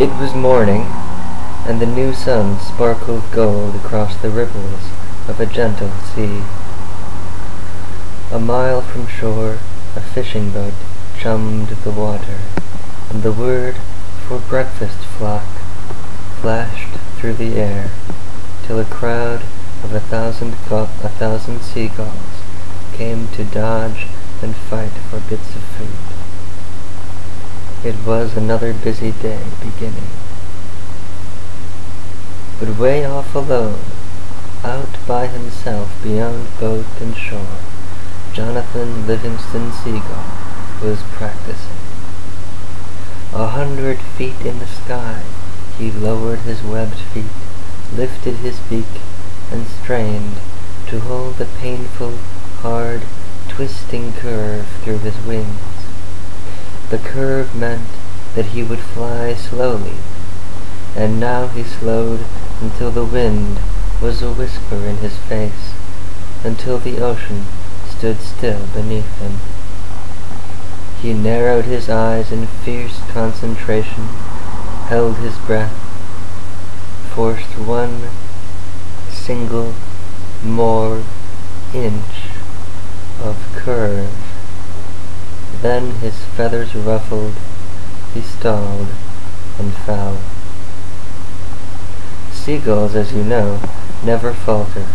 It was morning, and the new sun sparkled gold across the ripples of a gentle sea. A mile from shore, a fishing boat chummed the water, and the word for breakfast flock flashed through the air, till a crowd of a thousand seagulls came to dodge and fight for bits of food. It was another busy day beginning. But way off alone, out by himself beyond boat and shore, Jonathan Livingston Seagull was practicing. 100 feet in the sky, he lowered his webbed feet, lifted his beak, and strained to hold the painful, hard, twisting curve through his wings. The curve meant that he would fly slowly, and now he slowed until the wind was a whisper in his face, until the ocean stood still beneath him. He narrowed his eyes in fierce concentration, held his breath, forced one single more inch of curve. Then his feathers ruffled, he stalled, and fell. Seagulls, as you know, never falter,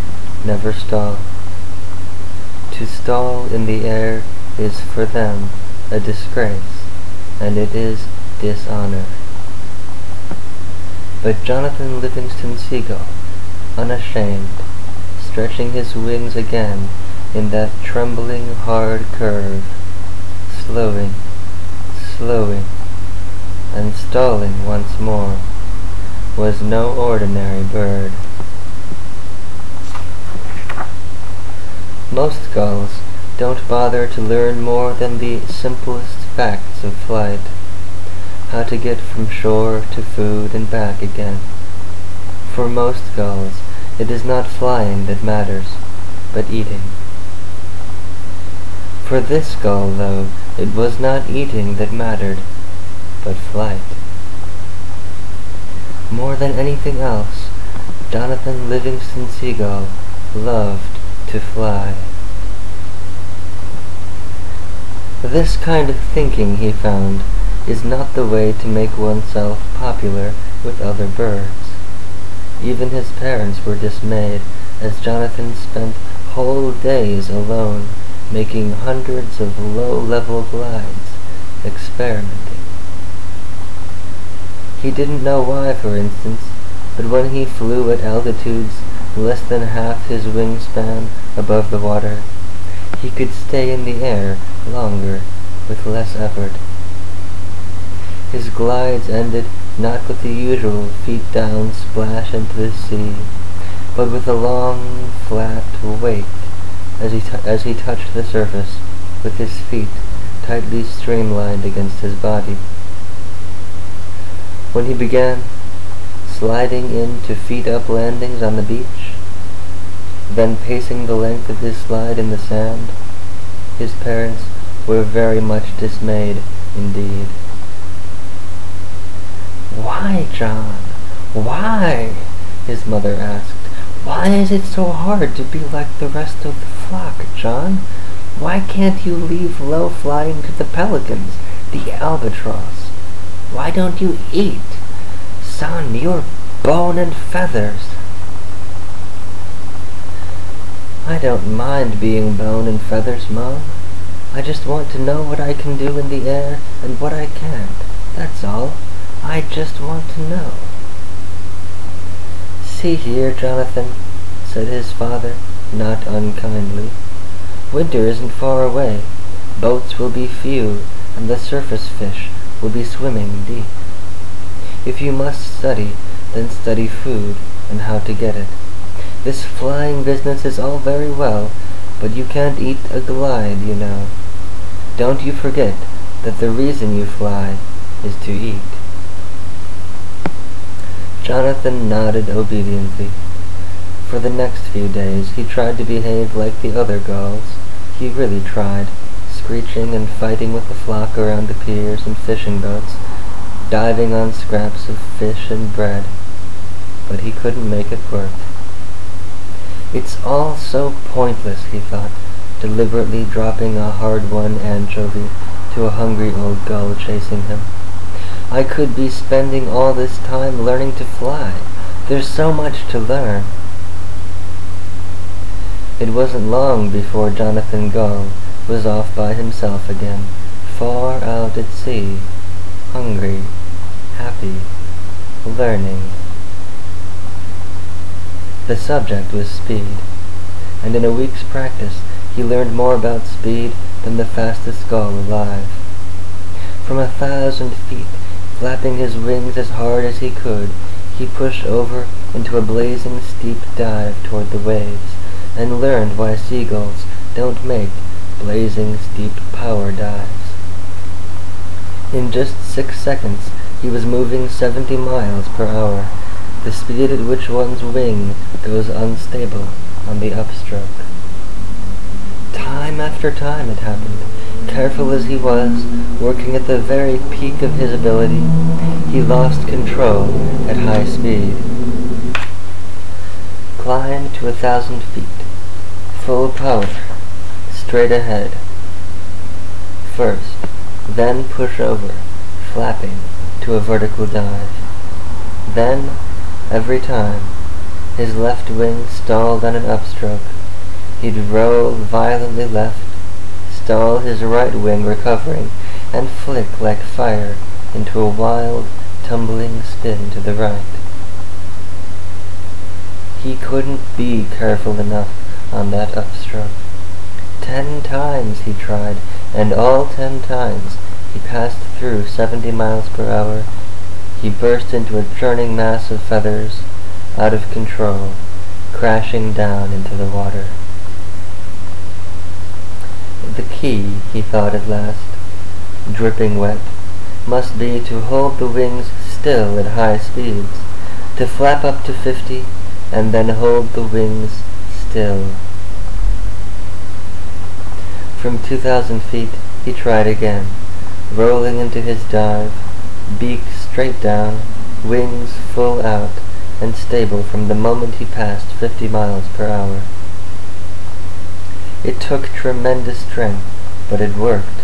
never stall. To stall in the air is for them a disgrace, and it is dishonor. But Jonathan Livingston Seagull, unashamed, stretching his wings again in that trembling hard curve, slowing, and stalling once more, was no ordinary bird. Most gulls don't bother to learn more than the simplest facts of flight, how to get from shore to food and back again. For most gulls, it is not flying that matters, but eating. For this gull, though, it was not eating that mattered, but flight. More than anything else, Jonathan Livingston Seagull loved to fly. This kind of thinking, he found, is not the way to make oneself popular with other birds. Even his parents were dismayed, as Jonathan spent whole days alone, making hundreds of low-level glides, experimenting. He didn't know why, for instance, but when he flew at altitudes less than half his wingspan above the water, he could stay in the air longer with less effort. His glides ended not with the usual feet-down splash into the sea, but with a long, flat wake as he touched the surface with his feet tightly streamlined against his body. When he began sliding into feet-up landings on the beach, then pacing the length of his slide in the sand, his parents were very much dismayed indeed. "Why, John? Why?" his mother asked. "Why is it so hard to be like the rest of the flock, John? Why can't you leave low flying to the pelicans, the albatross? Why don't you eat? Son, you're bone and feathers." "I don't mind being bone and feathers, Mom. I just want to know what I can do in the air and what I can't. That's all. I just want to know." "See here, Jonathan," said his father, not unkindly. "Winter isn't far away. Boats will be few, and the surface fish will be swimming deep. If you must study, then study food and how to get it. This flying business is all very well, but you can't eat a glide, you know. Don't you forget that the reason you fly is to eat." Jonathan nodded obediently. For the next few days he tried to behave like the other gulls. He really tried, screeching and fighting with the flock around the piers and fishing boats, diving on scraps of fish and bread, but he couldn't make it work. It's all so pointless, he thought, deliberately dropping a hard-won anchovy to a hungry old gull chasing him. I could be spending all this time learning to fly. There's so much to learn. It wasn't long before Jonathan Gull was off by himself again, far out at sea, hungry, happy, learning. The subject was speed, and in a week's practice he learned more about speed than the fastest gull alive. From 1,000 feet, flapping his wings as hard as he could, he pushed over into a blazing steep dive toward the waves, and learned why seagulls don't make blazing steep power dives. In just 6 seconds, he was moving 70 miles per hour, the speed at which one's wing goes unstable on the upstroke. Time after time it happened. Careful as he was, working at the very peak of his ability, he lost control at high speed. Climb to 1,000 feet. Full power. Straight ahead. First, then push over, flapping to a vertical dive. Then, every time, his left wing stalled on an upstroke, he'd roll violently left, stall his right wing recovering, and flick like fire into a wild, tumbling spin to the right. He couldn't be careful enough on that upstroke. 10 times he tried, and all 10 times he passed through 70 miles per hour. He burst into a churning mass of feathers, out of control, crashing down into the water. The key, he thought at last, dripping wet, must be to hold the wings still at high speeds, to flap up to 50, and then hold the wings still. From 2,000 feet, he tried again, rolling into his dive, beak straight down, wings full out, and stable from the moment he passed 50 miles per hour. It took tremendous strength, but it worked.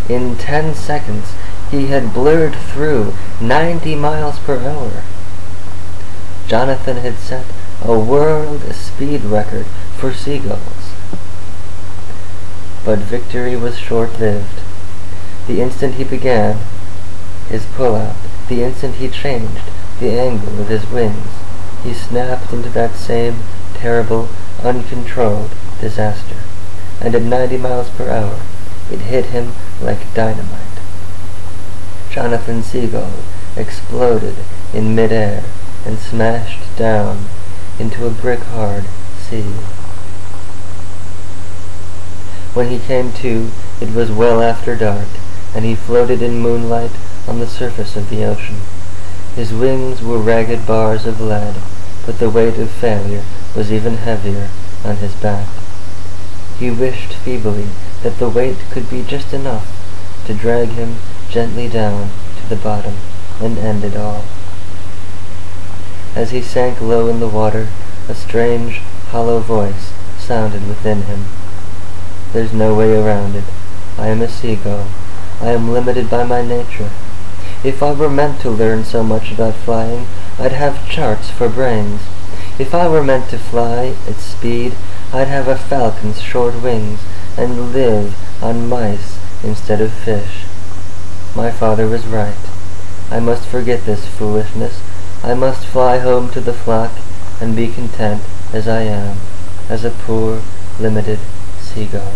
In 10 seconds, he had blurred through 90 miles per hour. Jonathan had set a world speed record for seagulls. But victory was short-lived. The instant he began his pull-out, the instant he changed the angle of his wings, he snapped into that same terrible, uncontrolled disaster, and at 90 miles per hour it hit him like dynamite. Jonathan Seagull exploded in mid-air and smashed down into a brick-hard sea. When he came to, it was well after dark, and he floated in moonlight on the surface of the ocean. His wings were ragged bars of lead, but the weight of failure was even heavier on his back. He wished feebly that the weight could be just enough to drag him gently down to the bottom and end it all. As he sank low in the water, a strange, hollow voice sounded within him. "There's no way around it. I am a seagull. I am limited by my nature. If I were meant to learn so much about flying, I'd have charts for brains. If I were meant to fly at speed, I'd have a falcon's short wings and live on mice instead of fish. My father was right. I must forget this foolishness. I must fly home to the flock and be content as I am, as a poor, limited seagull."